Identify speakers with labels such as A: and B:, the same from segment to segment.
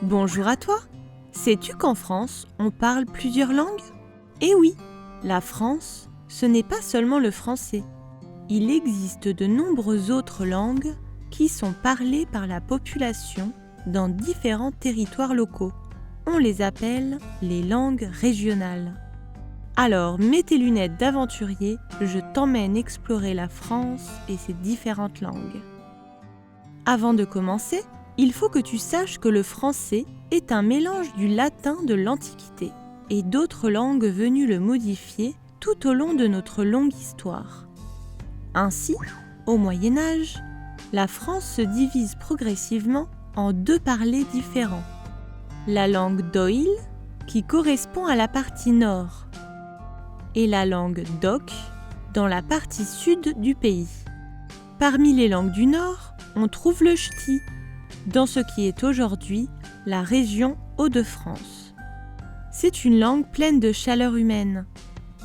A: Bonjour à toi! Sais-tu qu'en France, on parle plusieurs langues? Eh oui, la France, ce n'est pas seulement le français. Il existe de nombreuses autres langues qui sont parlées par la population dans différents territoires locaux. On les appelle les langues régionales. Alors, mets tes lunettes d'aventurier, je t'emmène explorer la France et ses différentes langues. Avant de commencer, il faut que tu saches que le français est un mélange du latin de l'Antiquité et d'autres langues venues le modifier tout au long de notre longue histoire. Ainsi, au Moyen Âge, la France se divise progressivement en deux parlers différents. La langue d'Oïl, qui correspond à la partie nord, et la langue d'Oc, dans la partie sud du pays. Parmi les langues du nord, on trouve le ch'ti, dans ce qui est aujourd'hui la région Hauts-de-France. C'est une langue pleine de chaleur humaine.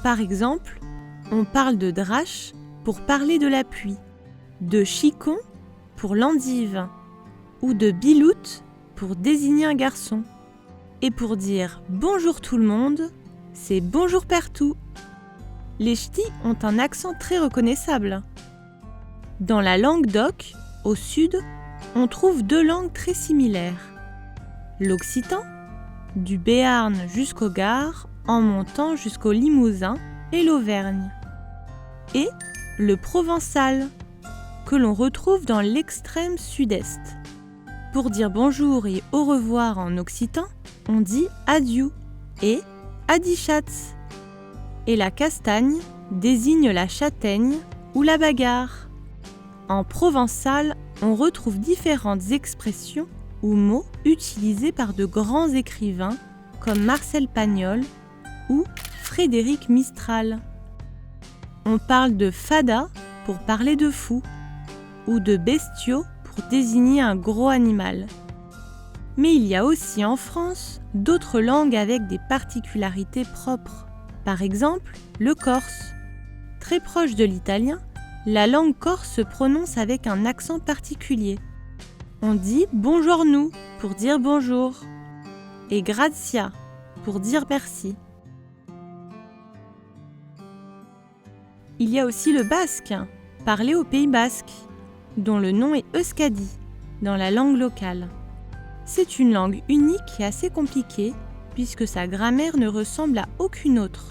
A: Par exemple, on parle de drache pour parler de la pluie, de chicon pour l'endive, ou de biloute pour désigner un garçon. Et pour dire « bonjour tout le monde », c'est « bonjour partout ». Les ch'tis ont un accent très reconnaissable. Dans la langue d'Oc, au sud, on trouve deux langues très similaires. L'occitan, du Béarn jusqu'au Gard, en montant jusqu'au Limousin et l'Auvergne. Et le provençal, que l'on retrouve dans l'extrême sud-est. Pour dire bonjour et au revoir en occitan, on dit adieu et adichatz. Et la castagne désigne la châtaigne ou la bagarre. En provençal, on retrouve différentes expressions ou mots utilisés par de grands écrivains comme Marcel Pagnol ou Frédéric Mistral. On parle de fada pour parler de fou ou de bestiaux pour désigner un gros animal. Mais il y a aussi en France d'autres langues avec des particularités propres. Par exemple, le corse. Très proche de l'italien, la langue corse se prononce avec un accent particulier. On dit « buongiorno » pour dire « bonjour » et « grazia » pour dire « merci ». Il y a aussi le basque, parlé au Pays basque, dont le nom est euskadi, dans la langue locale. C'est une langue unique et assez compliquée, puisque sa grammaire ne ressemble à aucune autre.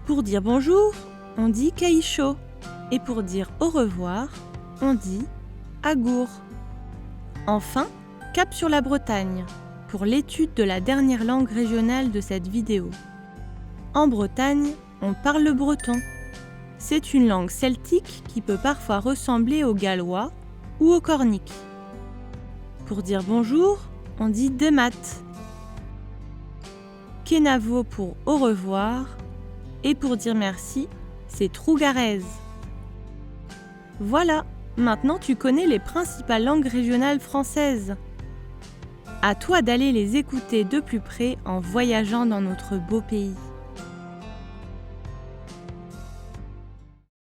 A: Pour dire bonjour, on dit kaisho, et pour dire au revoir, on dit agour. Enfin, cap sur la Bretagne, pour l'étude de la dernière langue régionale de cette vidéo. En Bretagne, on parle le breton. C'est une langue celtique qui peut parfois ressembler au gallois ou au cornique. Pour dire bonjour, on dit demat. Kenavo pour au revoir. Et pour dire merci, c'est trougarez. Voilà, maintenant tu connais les principales langues régionales françaises. À toi d'aller les écouter de plus près en voyageant dans notre beau pays.